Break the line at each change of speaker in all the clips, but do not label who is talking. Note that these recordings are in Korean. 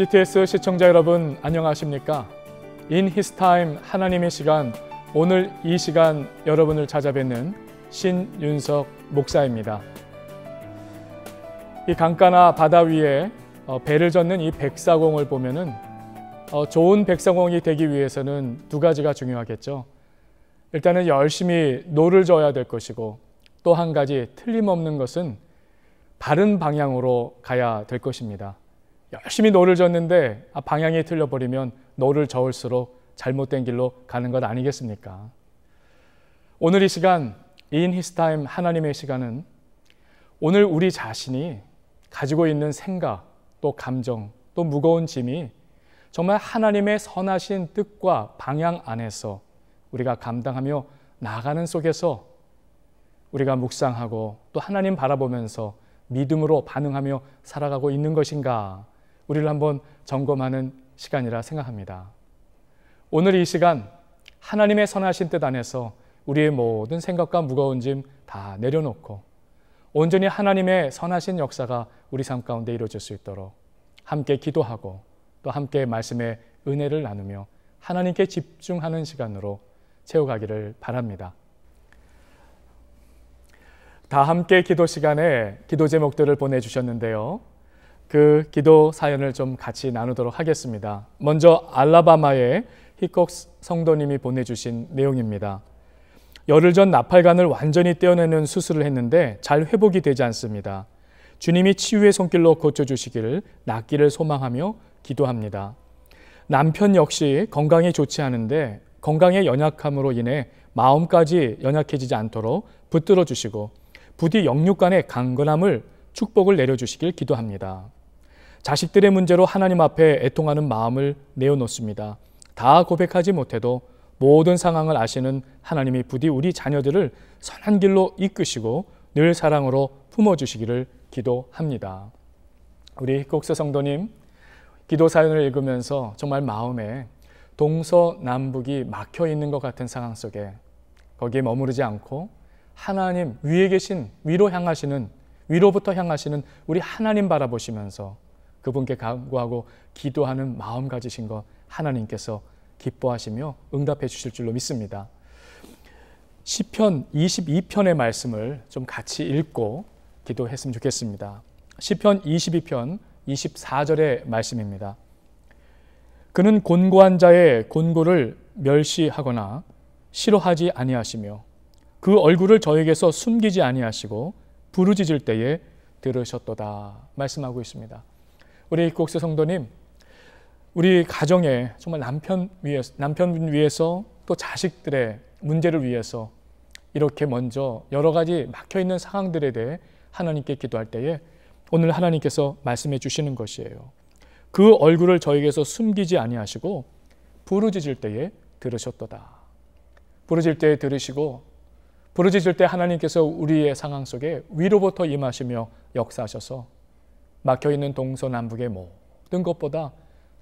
CTS 시청자 여러분 안녕하십니까? In His Time 하나님의 시간, 오늘 이 시간 여러분을 찾아뵙는 신윤석 목사입니다. 이 강가나 바다 위에 배를 젓는 이 백사공을 보면은 좋은 백사공이 되기 위해서는 두 가지가 중요하겠죠. 일단은 열심히 노를 저어야 될 것이고, 또 한 가지 틀림없는 것은 바른 방향으로 가야 될 것입니다. 열심히 노를 젓는데 방향이 틀려버리면 노를 저을수록 잘못된 길로 가는 것 아니겠습니까? 오늘 이 시간 In His Time 하나님의 시간은 오늘 우리 자신이 가지고 있는 생각, 또 감정, 또 무거운 짐이 정말 하나님의 선하신 뜻과 방향 안에서 우리가 감당하며 나아가는 속에서 우리가 묵상하고 또 하나님 바라보면서 믿음으로 반응하며 살아가고 있는 것인가, 우리를 한번 점검하는 시간이라 생각합니다. 오늘 이 시간 하나님의 선하신 뜻 안에서 우리의 모든 생각과 무거운 짐 다 내려놓고 온전히 하나님의 선하신 역사가 우리 삶 가운데 이루어질 수 있도록 함께 기도하고 또 함께 말씀의 은혜를 나누며 하나님께 집중하는 시간으로 채워가기를 바랍니다. 다 함께 기도 시간에 기도 제목들을 보내주셨는데요. 그 기도 사연을 좀 같이 나누도록 하겠습니다. 먼저 알라바마의 히콕스 성도님이 보내주신 내용입니다. 열흘 전 나팔관을 완전히 떼어내는 수술을 했는데 잘 회복이 되지 않습니다. 주님이 치유의 손길로 고쳐주시기를 낫기를 소망하며 기도합니다. 남편 역시 건강이 좋지 않은데 건강의 연약함으로 인해 마음까지 연약해지지 않도록 붙들어 주시고 부디 영육간의 강건함을 축복을 내려주시길 기도합니다. 자식들의 문제로 하나님 앞에 애통하는 마음을 내어놓습니다. 다 고백하지 못해도 모든 상황을 아시는 하나님이 부디 우리 자녀들을 선한 길로 이끄시고 늘 사랑으로 품어주시기를 기도합니다. 우리 히콕스 성도님 기도 사연을 읽으면서 정말 마음에 동서남북이 막혀 있는 것 같은 상황 속에 거기에 머무르지 않고 하나님 위에 계신 위로부터 향하시는 우리 하나님 바라보시면서 그분께 간구하고 기도하는 마음 가지신 것 하나님께서 기뻐하시며 응답해 주실 줄로 믿습니다. 시편 22편의 말씀을 좀 같이 읽고 기도했으면 좋겠습니다. 시편 22편 24절의 말씀입니다. 그는 곤고한 자의 곤고를 멸시하거나 싫어하지 아니하시며 그 얼굴을 저에게서 숨기지 아니하시고 부르짖을 때에 들으셨도다 말씀하고 있습니다. 우리 히콕스 성도님, 우리 가정에 정말 남편 위해서 또 자식들의 문제를 위해서 이렇게 먼저 여러 가지 막혀있는 상황들에 대해 하나님께 기도할 때에 오늘 하나님께서 말씀해 주시는 것이에요. 그 얼굴을 저에게서 숨기지 아니하시고 부르짖을 때에 들으셨도다. 부르짖을 때에 들으시고 부르짖을 때 하나님께서 우리의 상황 속에 위로부터 임하시며 역사하셔서 막혀있는 동서남북의 모든 것보다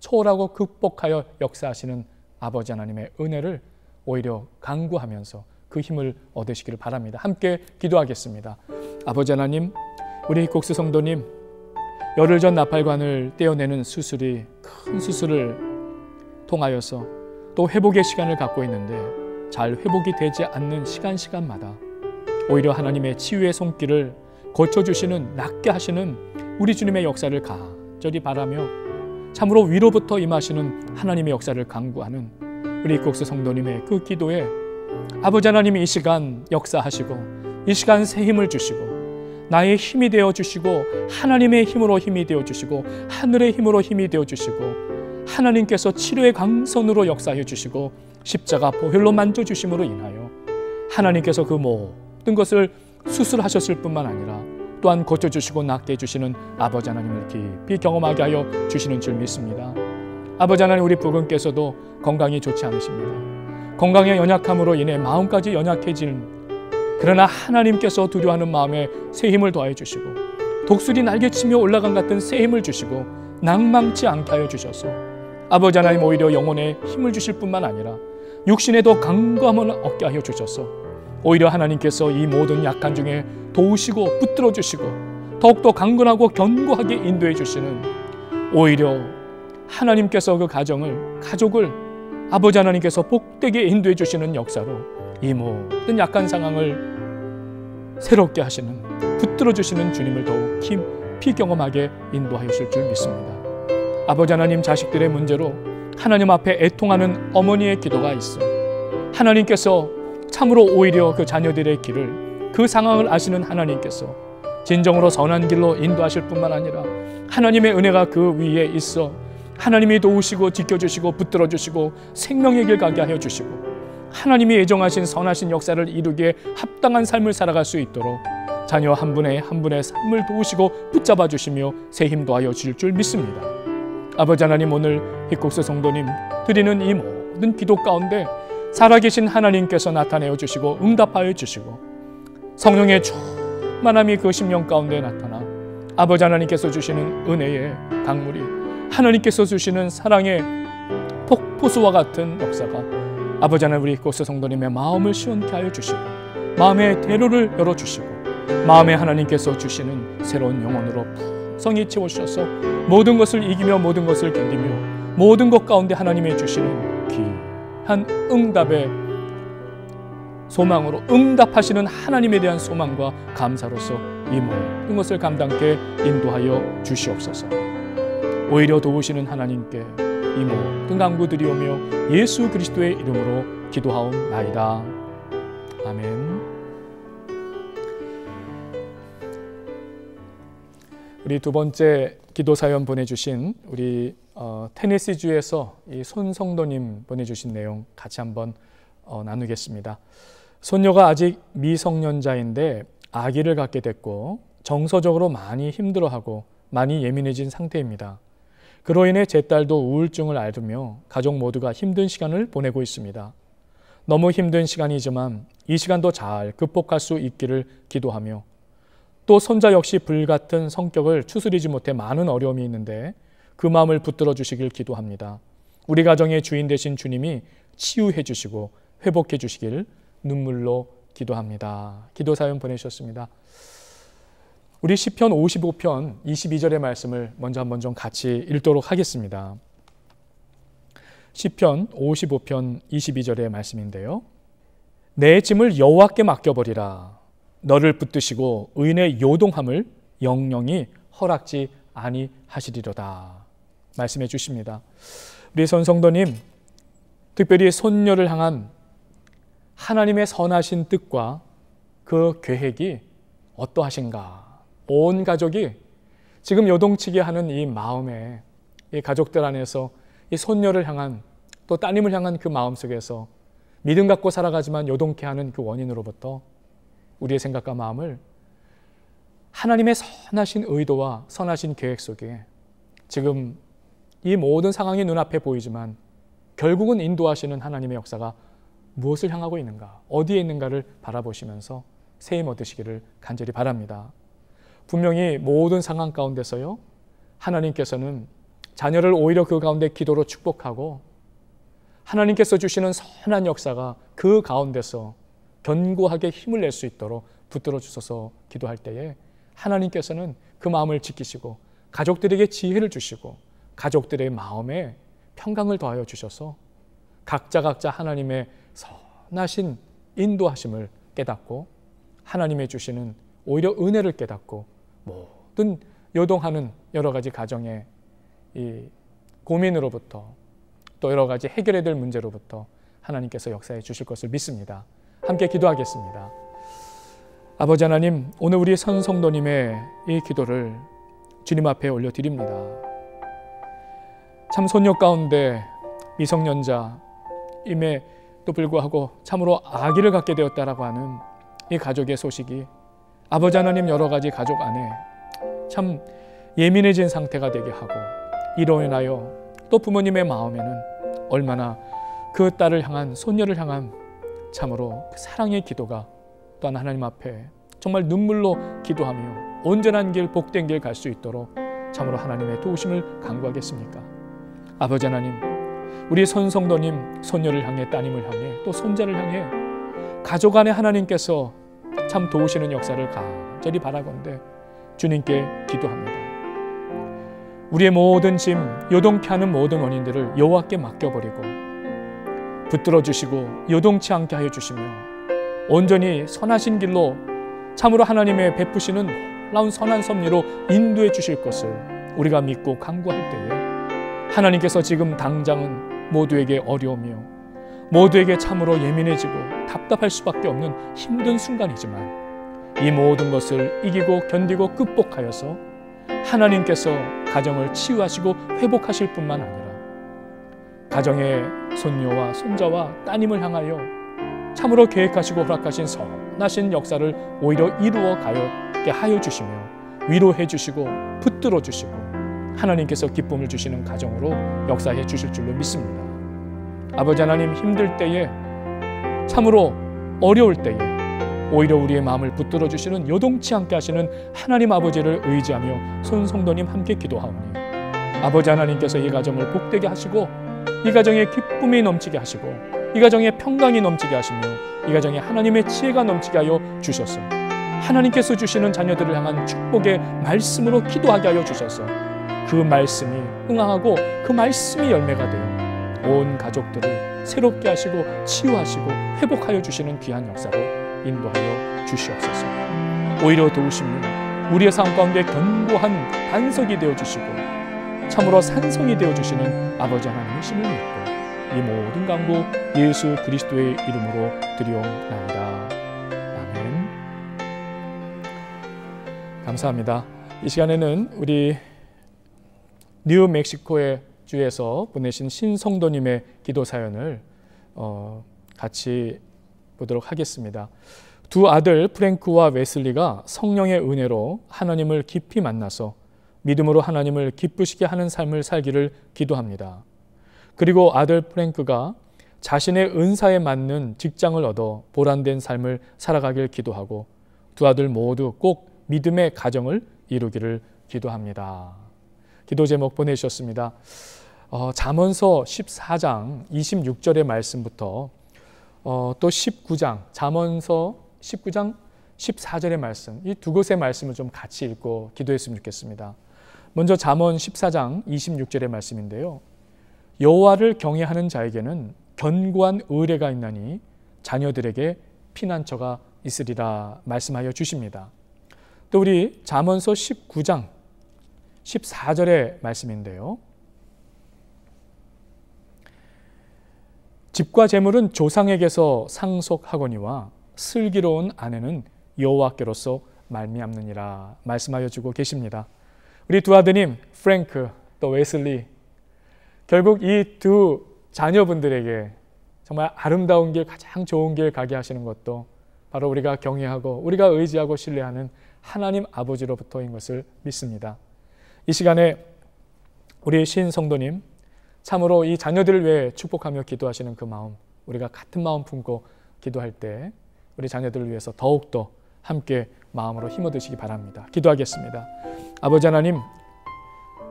초월하고 극복하여 역사하시는 아버지 하나님의 은혜를 오히려 간구하면서 그 힘을 얻으시기를 바랍니다. 함께 기도하겠습니다. 아버지 하나님, 우리 히콕스 성도님 열흘 전 나팔관을 떼어내는 수술이 큰 수술을 통하여서 또 회복의 시간을 갖고 있는데 잘 회복이 되지 않는 시간마다 오히려 하나님의 치유의 손길을 고쳐주시는 낫게 하시는 우리 주님의 역사를 간절히 바라며 참으로 위로부터 임하시는 하나님의 역사를 간구하는 우리 히콕스 성도님의 그 기도에 아버지 하나님이 이 시간 역사하시고 이 시간 새 힘을 주시고 나의 힘이 되어 주시고 하나님의 힘으로 힘이 되어 주시고 하늘의 힘으로 힘이 되어 주시고 하나님께서 치료의 강선으로 역사해 주시고 십자가 보혈로 만져주심으로 인하여 하나님께서 그 모든 것을 수술하셨을 뿐만 아니라 또한 고쳐주시고 낫게 해주시는 아버지 하나님을 깊이 경험하게 하여 주시는 줄 믿습니다. 아버지 하나님, 우리 부군께서도 건강이 좋지 않으십니다. 건강의 연약함으로 인해 마음까지 연약해진, 그러나 하나님께서 두려워하는 마음에 새 힘을 더해 주시고 독수리 날개치며 올라간 같은 새 힘을 주시고 낭망치 않게 하여 주셔서 아버지 하나님 오히려 영혼에 힘을 주실 뿐만 아니라 육신에도 강건함을 얻게 하여 주셔서 오히려 하나님께서 이 모든 약한 중에 도우시고 붙들어 주시고 더욱더 강건하고 견고하게 인도해 주시는 오히려 하나님께서 그 가족을 아버지 하나님께서 복되게 인도해 주시는 역사로 이 모든 약한 상황을 새롭게 하시는, 붙들어 주시는 주님을 더욱 깊이 경험하게 인도하실 줄 믿습니다. 아버지 하나님, 자식들의 문제로 하나님 앞에 애통하는 어머니의 기도가 있어 하나님께서 참으로 오히려 그 자녀들의 길을, 그 상황을 아시는 하나님께서 진정으로 선한 길로 인도하실 뿐만 아니라 하나님의 은혜가 그 위에 있어 하나님이 도우시고 지켜주시고 붙들어주시고 생명의 길 가게 하여 주시고 하나님이 예정하신 선하신 역사를 이루기에 합당한 삶을 살아갈 수 있도록 자녀 한 분의 삶을 도우시고 붙잡아 주시며 새 힘 도하여 주실 줄 믿습니다. 아버지 하나님, 오늘 히콕스 성도님 드리는 이 모든 기도 가운데 살아계신 하나님께서 나타내어 주시고 응답하여 주시고 성령의 충만함이 그 심령 가운데 나타나 아버지 하나님께서 주시는 은혜의 강물이, 하나님께서 주시는 사랑의 폭포수와 같은 역사가 아버지 하나님, 우리 히콕스 성도님의 마음을 시원케 하여 주시고 마음의 대로를 열어주시고 마음에 하나님께서 주시는 새로운 영혼으로 풍성히 채워주셔서 모든 것을 이기며 모든 것을 견디며 모든 것 가운데 하나님의 주시는 귀한 응답의 소망으로, 응답하시는 하나님에 대한 소망과 감사로서 이 모든 것을 감당케 인도하여 주시옵소서. 오히려 도우시는 하나님께 이 모든 간구드리오며 예수 그리스도의 이름으로 기도하옵나이다. 아멘. 우리 두 번째 기도 사연 보내주신 우리 테네시주에서 이 손성도님 보내주신 내용 같이 한번 나누겠습니다. 손녀가 아직 미성년자인데 아기를 갖게 됐고 정서적으로 많이 힘들어하고 많이 예민해진 상태입니다. 그로 인해 제 딸도 우울증을 앓으며 가족 모두가 힘든 시간을 보내고 있습니다. 너무 힘든 시간이지만 이 시간도 잘 극복할 수 있기를 기도하며 또 손자 역시 불같은 성격을 추스리지 못해 많은 어려움이 있는데 그 마음을 붙들어 주시길 기도합니다. 우리 가정의 주인 되신 주님이 치유해 주시고 회복해 주시길 눈물로 기도합니다. 기도 사연 보내주셨습니다. 우리 시편 55편 22절의 말씀을 먼저 한번 좀 같이 읽도록 하겠습니다. 시편 55편 22절의 말씀인데요. 내 짐을 여호와께 맡겨버리라. 너를 붙드시고 의인의 요동함을 영영이 허락지 아니하시리로다. 말씀해 주십니다. 우리 손성도님, 특별히 손녀를 향한 하나님의 선하신 뜻과 그 계획이 어떠하신가? 온 가족이 지금 요동치게 하는 이 마음에, 이 가족들 안에서 이 손녀를 향한, 또 따님을 향한 그 마음 속에서 믿음 갖고 살아가지만 요동케 하는 그 원인으로부터 우리의 생각과 마음을 하나님의 선하신 의도와 선하신 계획 속에 지금 이 모든 상황이 눈앞에 보이지만 결국은 인도하시는 하나님의 역사가 무엇을 향하고 있는가, 어디에 있는가를 바라보시면서 새 힘 얻으시기를 간절히 바랍니다. 분명히 모든 상황 가운데서요, 하나님께서는 자녀를 오히려 그 가운데 기도로 축복하고 하나님께서 주시는 선한 역사가 그 가운데서 견고하게 힘을 낼 수 있도록 붙들어 주셔서 기도할 때에 하나님께서는 그 마음을 지키시고 가족들에게 지혜를 주시고 가족들의 마음에 평강을 더하여 주셔서 각자 하나님의 선하신 인도하심을 깨닫고 하나님의 주시는 오히려 은혜를 깨닫고 모든 요동하는 여러 가지 가정의 이 고민으로부터 또 여러 가지 해결해야 될 문제로부터 하나님께서 역사해 주실 것을 믿습니다. 함께 기도하겠습니다. 아버지 하나님, 오늘 우리 선성도님의 이 기도를 주님 앞에 올려드립니다. 참 손녀 가운데 미성년자임에도 불구하고 참으로 아기를 갖게 되었다라고 하는 이 가족의 소식이 아버지 하나님 여러 가지 가족 안에 참 예민해진 상태가 되게 하고 이로 인하여 또 부모님의 마음에는 얼마나 그 딸을 향한, 손녀를 향한 참으로 사랑의 기도가 또한 하나님 앞에 정말 눈물로 기도하며 온전한 길, 복된 길 갈 수 있도록 참으로 하나님의 도우심을 간구하겠습니까? 아버지 하나님, 우리 손성도님 손녀를 향해, 따님을 향해, 또 손자를 향해 가족 안에 하나님께서 참 도우시는 역사를 간절히 바라건대 주님께 기도합니다. 우리의 모든 짐, 요동케 하는 모든 원인들을 여호와께 맡겨버리고 붙들어 주시고 요동치 않게 하여 주시며 온전히 선하신 길로 참으로 하나님의 베푸시는 놀라운 선한 섭리로 인도해 주실 것을 우리가 믿고 간구할 때에 하나님께서 지금 당장은 모두에게 어려우며 모두에게 참으로 예민해지고 답답할 수밖에 없는 힘든 순간이지만 이 모든 것을 이기고 견디고 극복하여서 하나님께서 가정을 치유하시고 회복하실 뿐만 아니라 가정의 손녀와 손자와 따님을 향하여 참으로 계획하시고 허락하신 선하신 역사를 오히려 이루어 가게 하여 주시며 위로해 주시고 붙들어 주시고 하나님께서 기쁨을 주시는 가정으로 역사해 주실 줄로 믿습니다. 아버지 하나님, 힘들 때에 참으로 어려울 때에 오히려 우리의 마음을 붙들어 주시는 요동치 않게 하시는 하나님 아버지를 의지하며 손성도님 함께 기도하오니 아버지 하나님께서 이 가정을 복되게 하시고 이 가정에 기쁨이 넘치게 하시고 이 가정에 평강이 넘치게 하시며 이 가정에 하나님의 지혜가 넘치게 하여 주셔서 하나님께서 주시는 자녀들을 향한 축복의 말씀으로 기도하게 하여 주셔서 그 말씀이 응하고 그 말씀이 열매가 되어 온 가족들을 새롭게 하시고 치유하시고 회복하여 주시는 귀한 역사로 인도하여 주시옵소서. 오히려 도우시며 우리의 삶 가운데 견고한 반석이 되어주시고 참으로 산성이 되어주시는 아버지 하나님이심을 믿고 이 모든 간구 예수 그리스도의 이름으로 드리옵나이다. 아멘. 감사합니다. 이 시간에는 우리 뉴멕시코의 주에서 보내신 신성도님의 기도 사연을 같이 보도록 하겠습니다. 두 아들 프랭크와 웨슬리가 성령의 은혜로 하나님을 깊이 만나서 믿음으로 하나님을 기쁘시게 하는 삶을 살기를 기도합니다. 그리고 아들 프랭크가 자신의 은사에 맞는 직장을 얻어 보람된 삶을 살아가길 기도하고 두 아들 모두 꼭 믿음의 가정을 이루기를 기도합니다. 기도 제목 보내주셨습니다. 잠언서 14장 26절의 말씀부터 또 19장, 잠언서 19장 14절의 말씀, 이 두 곳의 말씀을 좀 같이 읽고 기도했으면 좋겠습니다. 먼저 잠언 14장 26절의 말씀인데요. 여호와를 경외하는 자에게는 견고한 의뢰가 있나니 자녀들에게 피난처가 있으리라 말씀하여 주십니다. 또 우리 잠언서 19장 14절의 말씀인데요. 집과 재물은 조상에게서 상속하거니와 슬기로운 아내는 여호와께로서 말미암느니라 말씀하여 주고 계십니다. 우리 두 아드님 프랭크 또 웨슬리, 결국 이 두 자녀분들에게 정말 아름다운 길, 가장 좋은 길 가게 하시는 것도 바로 우리가 경외하고 우리가 의지하고 신뢰하는 하나님 아버지로부터인 것을 믿습니다. 이 시간에 우리 신성도님 참으로 이 자녀들을 위해 축복하며 기도하시는 그 마음, 우리가 같은 마음 품고 기도할 때 우리 자녀들을 위해서 더욱더 함께 마음으로 힘 얻으시기 바랍니다. 기도하겠습니다. 아버지 하나님,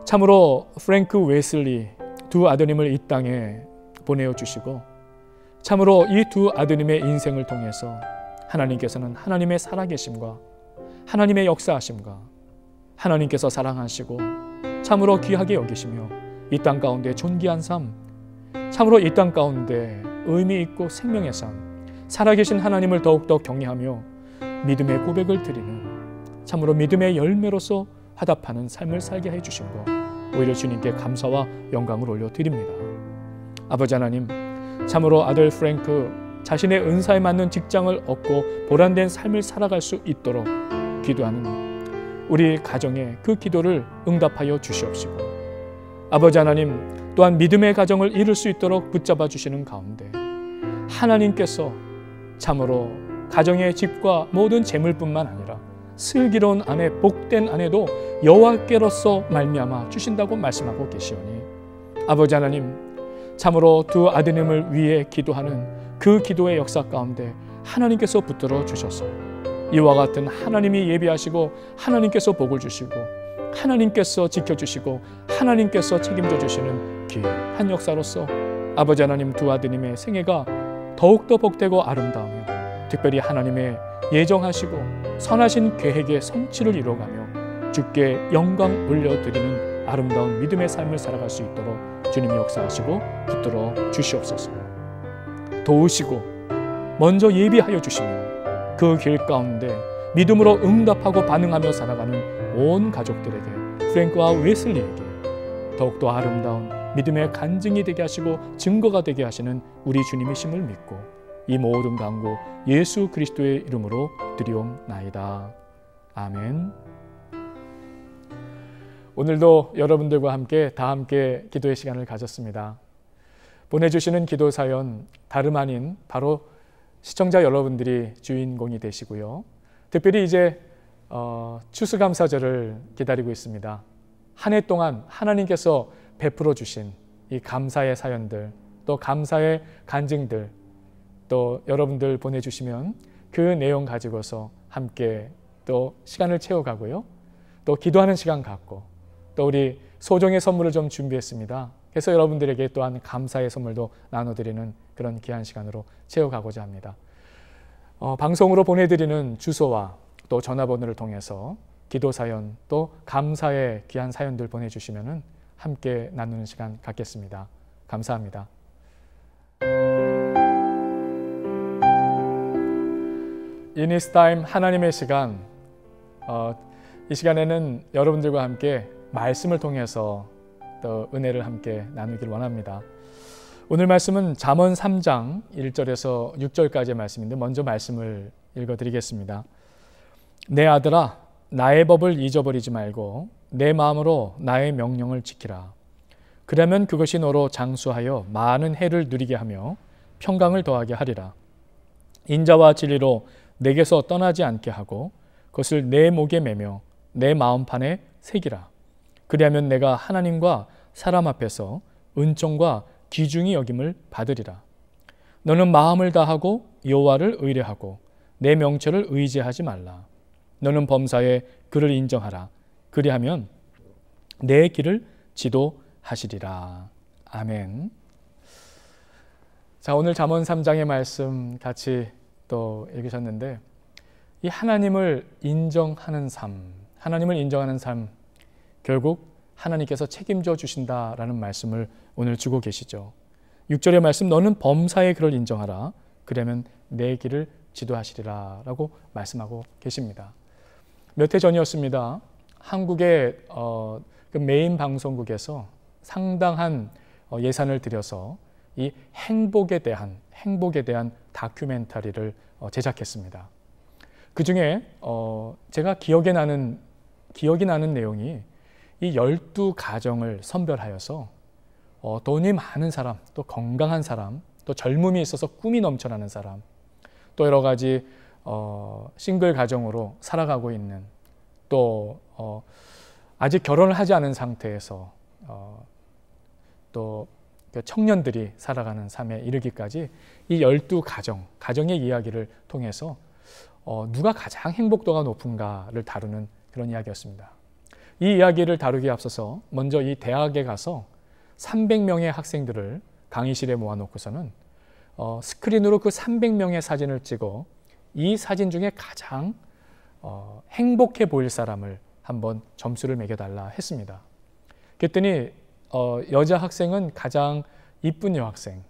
참으로 프랭크 웨슬리 두 아드님을 이 땅에 보내어 주시고 참으로 이 두 아드님의 인생을 통해서 하나님께서는 하나님의 살아계심과 하나님의 역사하심과 하나님께서 사랑하시고 참으로 귀하게 여기시며 이 땅 가운데 존귀한 삶, 참으로 이 땅 가운데 의미 있고 생명의 삶, 살아계신 하나님을 더욱더 경외하며 믿음의 고백을 드리는 참으로 믿음의 열매로서 화답하는 삶을 살게 해주신 것 오히려 주님께 감사와 영광을 올려드립니다. 아버지 하나님, 참으로 아들 프랭크 자신의 은사에 맞는 직장을 얻고 보람된 삶을 살아갈 수 있도록 기도하는 우리 가정에 그 기도를 응답하여 주시옵시고 아버지 하나님 또한 믿음의 가정을 이룰 수 있도록 붙잡아 주시는 가운데 하나님께서 참으로 가정의 집과 모든 재물뿐만 아니라 슬기로운 아내, 복된 아내도 여호와께로서 말미암아 주신다고 말씀하고 계시오니 아버지 하나님 참으로 두 아드님을 위해 기도하는 그 기도의 역사 가운데 하나님께서 붙들어 주셔서 이와 같은 하나님이 예비하시고 하나님께서 복을 주시고 하나님께서 지켜주시고 하나님께서 책임져 주시는 귀한 역사로서 아버지 하나님 두 아드님의 생애가 더욱더 복되고 아름다우며 특별히 하나님의 예정하시고 선하신 계획의 성취를 이루어가며 주께 영광 올려드리는 아름다운 믿음의 삶을 살아갈 수 있도록 주님이 역사하시고 붙들어 주시옵소서. 도우시고 먼저 예비하여 주시며 그 길 가운데 믿음으로 응답하고 반응하며 살아가는 온 가족들에게, 프랭크와 웨슬리에게 더욱더 아름다운 믿음의 간증이 되게 하시고 증거가 되게 하시는 우리 주님이심을 믿고 이 모든 간구 예수 그리스도의 이름으로 드리옵나이다. 아멘. 오늘도 여러분들과 함께 기도의 시간을 가졌습니다. 보내주시는 기도 사연 다름 아닌 바로 시청자 여러분들이 주인공이 되시고요. 특별히 이제 추수감사절을 기다리고 있습니다. 한 해 동안 하나님께서 베풀어 주신 이 감사의 사연들, 또 감사의 간증들, 또 여러분들 보내주시면 그 내용 가지고서 함께 또 시간을 채워가고요. 또 기도하는 시간 갖고 또 우리 소정의 선물을 좀 준비했습니다. 그래서 여러분들에게 또한 감사의 선물도 나눠드리는 그런 귀한 시간으로 채워가고자 합니다. 방송으로 보내드리는 주소와 또 전화번호를 통해서 기도 사연 또 감사의 귀한 사연들 보내주시면 함께 나누는 시간 갖겠습니다. 감사합니다. 이니스타임 하나님의 시간, 이 시간에는 여러분들과 함께 말씀을 통해서 또 은혜를 함께 나누길 원합니다. 오늘 말씀은 잠언 3장 1절에서 6절까지의 말씀인데 먼저 말씀을 읽어드리겠습니다. 내 아들아, 나의 법을 잊어버리지 말고 내 마음으로 나의 명령을 지키라. 그러면 그것이 너로 장수하여 많은 해를 누리게 하며 평강을 더하게 하리라. 인자와 진리로 내게서 떠나지 않게 하고 그것을 내 목에 매며 내 마음판에 새기라. 그리하면 내가 하나님과 사람 앞에서 은총과 귀중히 여김을 받으리라. 너는 마음을 다하고 여호와를 의뢰하고 내 명철을 의지하지 말라. 너는 범사에 그를 인정하라. 그리하면 내 길을 지도하시리라. 아멘. 자, 오늘 잠언 3장의 말씀 같이 또 읽으셨는데 이 하나님을 인정하는 삶, 하나님을 인정하는 삶, 결국 하나님께서 책임져 주신다라는 말씀을 오늘 주고 계시죠. 6절의 말씀, 너는 범사에 그를 인정하라. 그러면 내 길을 지도하시리라 라고 말씀하고 계십니다. 몇 해 전이었습니다. 한국의 그 메인 방송국에서 상당한 예산을 들여서 이 행복에 대한 다큐멘터리를 제작했습니다. 그 중에 제가 기억이 나는 내용이 이 12가정을 선별하여서 돈이 많은 사람, 또 건강한 사람, 또 젊음이 있어서 꿈이 넘쳐나는 사람, 또 여러 가지 싱글 가정으로 살아가고 있는, 또 아직 결혼을 하지 않은 상태에서 또 청년들이 살아가는 삶에 이르기까지 이 12가정의 이야기를 통해서 누가 가장 행복도가 높은가를 다루는 그런 이야기였습니다. 이 이야기를 다루기에 앞서서 먼저 이 대학에 가서 300명의 학생들을 강의실에 모아놓고서는 스크린으로 그 300명의 사진을 찍어 이 사진 중에 가장 행복해 보일 사람을 한번 점수를 매겨달라 했습니다. 그랬더니 여자 학생은 가장 이쁜 여학생,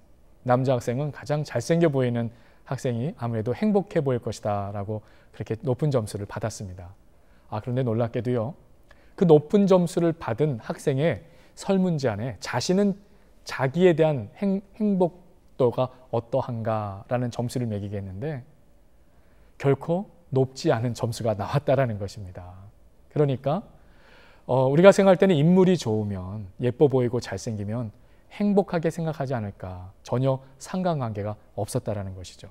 남자 학생은 가장 잘생겨 보이는 학생이 아무래도 행복해 보일 것이다 라고 그렇게 높은 점수를 받았습니다. 그런데 놀랍게도요, 그 높은 점수를 받은 학생의 설문지 안에 자신은 자기에 대한 행복도가 어떠한가라는 점수를 매기게 했는데 결코 높지 않은 점수가 나왔다라는 것입니다. 그러니까 우리가 생각할 때는 인물이 좋으면, 예뻐 보이고 잘생기면 행복하게 생각하지 않을까, 전혀 상관관계가 없었다라는 것이죠.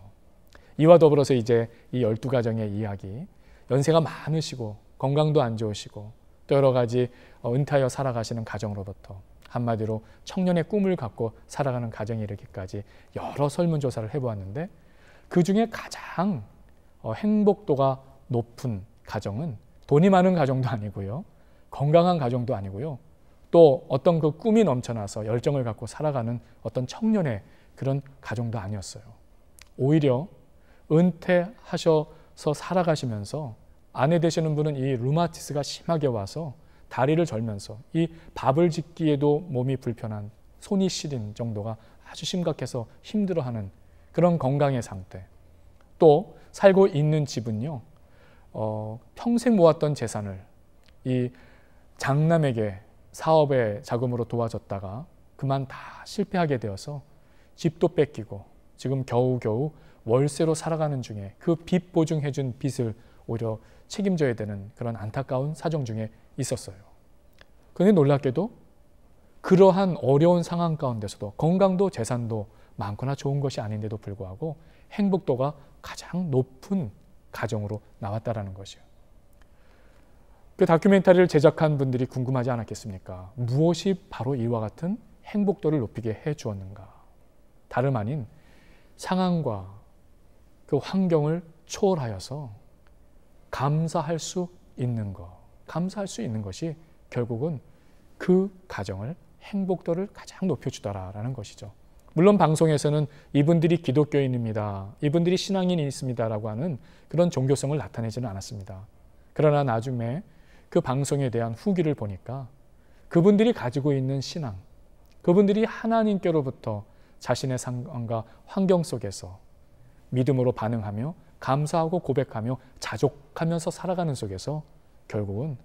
이와 더불어서 이제 이 12가정의 이야기, 연세가 많으시고 건강도 안 좋으시고 또 여러 가지 은퇴하여 살아가시는 가정으로부터 한마디로 청년의 꿈을 갖고 살아가는 가정에 이르기까지 여러 설문조사를 해보았는데 그 중에 가장 행복도가 높은 가정은 돈이 많은 가정도 아니고요, 건강한 가정도 아니고요, 또 어떤 그 꿈이 넘쳐나서 열정을 갖고 살아가는 어떤 청년의 그런 가정도 아니었어요. 오히려 은퇴하셔서 살아가시면서 아내 되시는 분은 이 루마티스가 심하게 와서 다리를 절면서 이 밥을 짓기에도 몸이 불편한, 손이 시린 정도가 아주 심각해서 힘들어하는 그런 건강의 상태. 또 살고 있는 집은요, 평생 모았던 재산을 이 장남에게 사업의 자금으로 도와줬다가 그만 다 실패하게 되어서 집도 뺏기고 지금 겨우겨우 월세로 살아가는 중에 그 빚 보증해준 빚을 오히려 책임져야 되는 그런 안타까운 사정 중에 있었어요. 그런데 놀랍게도 그러한 어려운 상황 가운데서도 건강도 재산도 많거나 좋은 것이 아닌데도 불구하고 행복도가 가장 높은 가정으로 나왔다라는 것이에요. 그 다큐멘터리를 제작한 분들이 궁금하지 않았겠습니까? 무엇이 바로 이와 같은 행복도를 높이게 해 주었는가? 다름 아닌 상황과 그 환경을 초월하여서 감사할 수 있는 것, 감사할 수 있는 것이 결국은 그 가정을 행복도를 가장 높여주더라라는 것이죠. 물론 방송에서는 이분들이 기독교인입니다, 이분들이 신앙인이 있습니다라고 하는 그런 종교성을 나타내지는 않았습니다. 그러나 나중에 그 방송에 대한 후기를 보니까 그분들이 가지고 있는 신앙, 그분들이 하나님께로부터 자신의 상황과 환경 속에서 믿음으로 반응하며 감사하고 고백하며 자족하면서 살아가는 속에서 결국은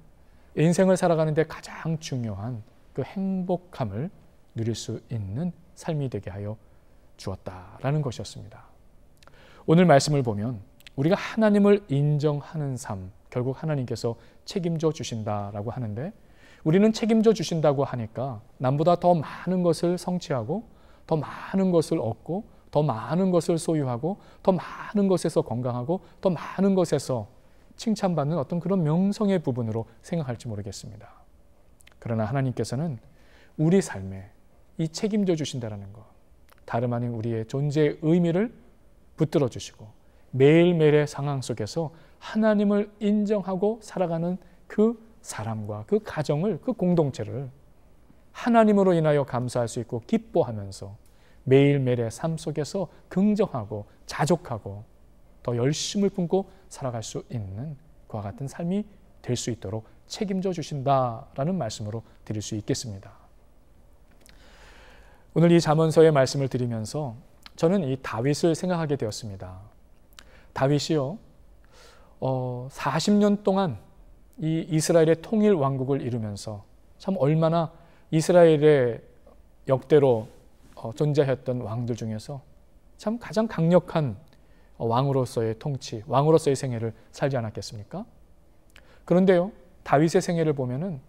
인생을 살아가는 데 가장 중요한 그 행복함을 누릴 수 있는 삶이 되게 하여 주었다라는 것이었습니다. 오늘 말씀을 보면 우리가 하나님을 인정하는 삶, 결국 하나님께서 책임져 주신다라고 하는데, 우리는 책임져 주신다고 하니까 남보다 더 많은 것을 성취하고 더 많은 것을 얻고 더 많은 것을 소유하고 더 많은 것에서 건강하고 더 많은 것에서 칭찬받는 어떤 그런 명성의 부분으로 생각할지 모르겠습니다. 그러나 하나님께서는 우리 삶에 이 책임져 주신다는 것, 다름 아닌 우리의 존재의 의미를 붙들어 주시고 매일매일의 상황 속에서 하나님을 인정하고 살아가는 그 사람과 그 가정을, 그 공동체를 하나님으로 인하여 감사할 수 있고 기뻐하면서 매일매일의 삶 속에서 긍정하고 자족하고 더 열심을 품고 살아갈 수 있는 그와 같은 삶이 될 수 있도록 책임져 주신다라는 말씀으로 드릴 수 있겠습니다. 오늘 이 잠언서의 말씀을 드리면서 저는 이 다윗을 생각하게 되었습니다. 다윗이요, 40년 동안 이 이스라엘의 통일 왕국을 이루면서 참 얼마나 이스라엘의 역대로 존재했던 왕들 중에서 참 가장 강력한 왕으로서의 통치, 왕으로서의 생애를 살지 않았겠습니까? 그런데요, 다윗의 생애를 보면은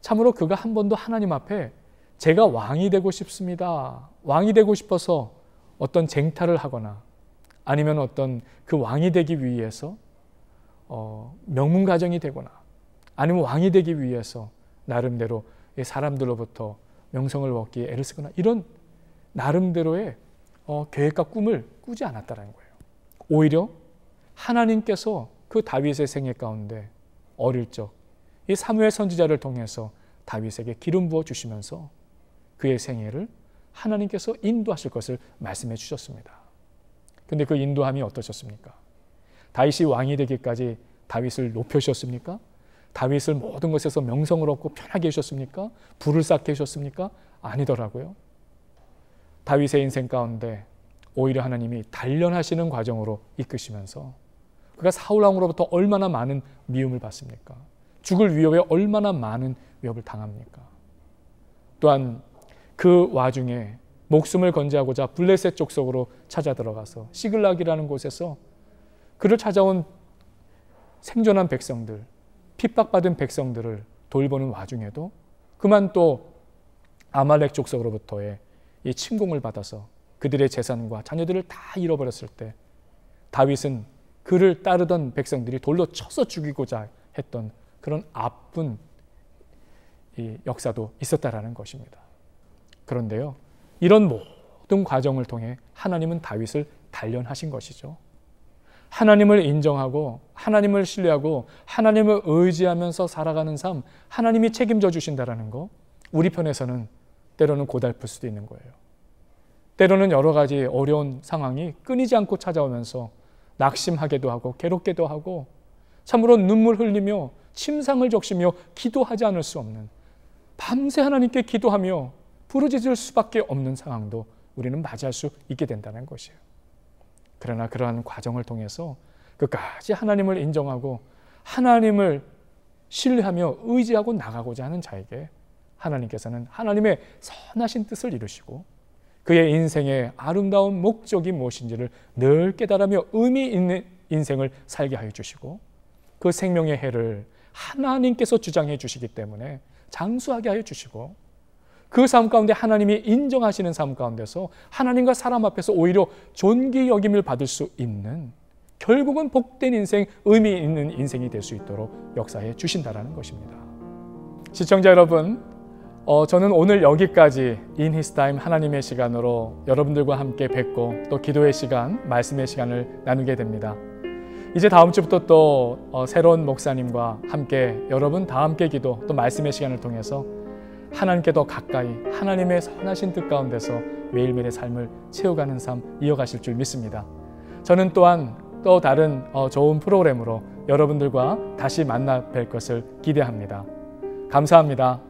참으로 그가 한 번도 하나님 앞에 제가 왕이 되고 싶습니다, 왕이 되고 싶어서 어떤 쟁탈을 하거나 아니면 어떤 그 왕이 되기 위해서 명문가정이 되거나 아니면 왕이 되기 위해서 나름대로 사람들로부터 명성을 얻기 위해 애를 쓰거나 이런 나름대로의 계획과 꿈을 꾸지 않았다는 거예요. 오히려 하나님께서 그 다윗의 생애 가운데 어릴 적 이 사무엘 선지자를 통해서 다윗에게 기름 부어 주시면서 그의 생애를 하나님께서 인도하실 것을 말씀해 주셨습니다. 근데 그 인도함이 어떠셨습니까? 다윗이 왕이 되기까지 다윗을 높여주셨습니까? 다윗을 모든 것에서 명성을 얻고 편하게 해주셨습니까? 부를 쌓게 해주셨습니까? 아니더라고요. 다윗의 인생 가운데 오히려 하나님이 단련하시는 과정으로 이끄시면서 그가 사울 왕으로부터 얼마나 많은 미움을 받습니까? 죽을 위협에 얼마나 많은 위협을 당합니까? 또한 그 와중에 목숨을 건지하고자 블레셋 족속으로 찾아 들어가서 시글락이라는 곳에서 그를 찾아온 생존한 백성들, 핍박받은 백성들을 돌보는 와중에도 그만 또 아말렉 족속으로부터의 이 침공을 받아서 그들의 재산과 자녀들을 다 잃어버렸을 때 다윗은 그를 따르던 백성들이 돌로 쳐서 죽이고자 했던 그런 아픈 이 역사도 있었다라는 것입니다. 그런데요, 이런 모든 과정을 통해 하나님은 다윗을 단련하신 것이죠. 하나님을 인정하고 하나님을 신뢰하고 하나님을 의지하면서 살아가는 삶, 하나님이 책임져 주신다라는 거, 우리 편에서는 때로는 고달플 수도 있는 거예요. 때로는 여러 가지 어려운 상황이 끊이지 않고 찾아오면서 낙심하게도 하고 괴롭게도 하고 참으로 눈물 흘리며 침상을 적시며 기도하지 않을 수 없는, 밤새 하나님께 기도하며 부르짖을 수밖에 없는 상황도 우리는 맞이할 수 있게 된다는 것이에요. 그러나 그러한 과정을 통해서 끝까지 하나님을 인정하고 하나님을 신뢰하며 의지하고 나가고자 하는 자에게 하나님께서는 하나님의 선하신 뜻을 이루시고 그의 인생의 아름다운 목적이 무엇인지를 늘 깨달으며 의미 있는 인생을 살게 하여 주시고 그 생명의 해를 하나님께서 주장해 주시기 때문에 장수하게 하여 주시고 그 삶 가운데 하나님이 인정하시는 삶 가운데서 하나님과 사람 앞에서 오히려 존귀 여김을 받을 수 있는, 결국은 복된 인생, 의미 있는 인생이 될 수 있도록 역사해 주신다라는 것입니다. 시청자 여러분, 저는 오늘 여기까지 In His Time 하나님의 시간으로 여러분들과 함께 뵙고 또 기도의 시간, 말씀의 시간을 나누게 됩니다. 이제 다음 주부터 또 새로운 목사님과 함께 여러분 다 함께 기도 또 말씀의 시간을 통해서 하나님께 더 가까이 하나님의 선하신 뜻 가운데서 매일매일의 삶을 채워가는 삶 이어가실 줄 믿습니다. 저는 또한 또 다른 좋은 프로그램으로 여러분들과 다시 만나 뵐 것을 기대합니다. 감사합니다.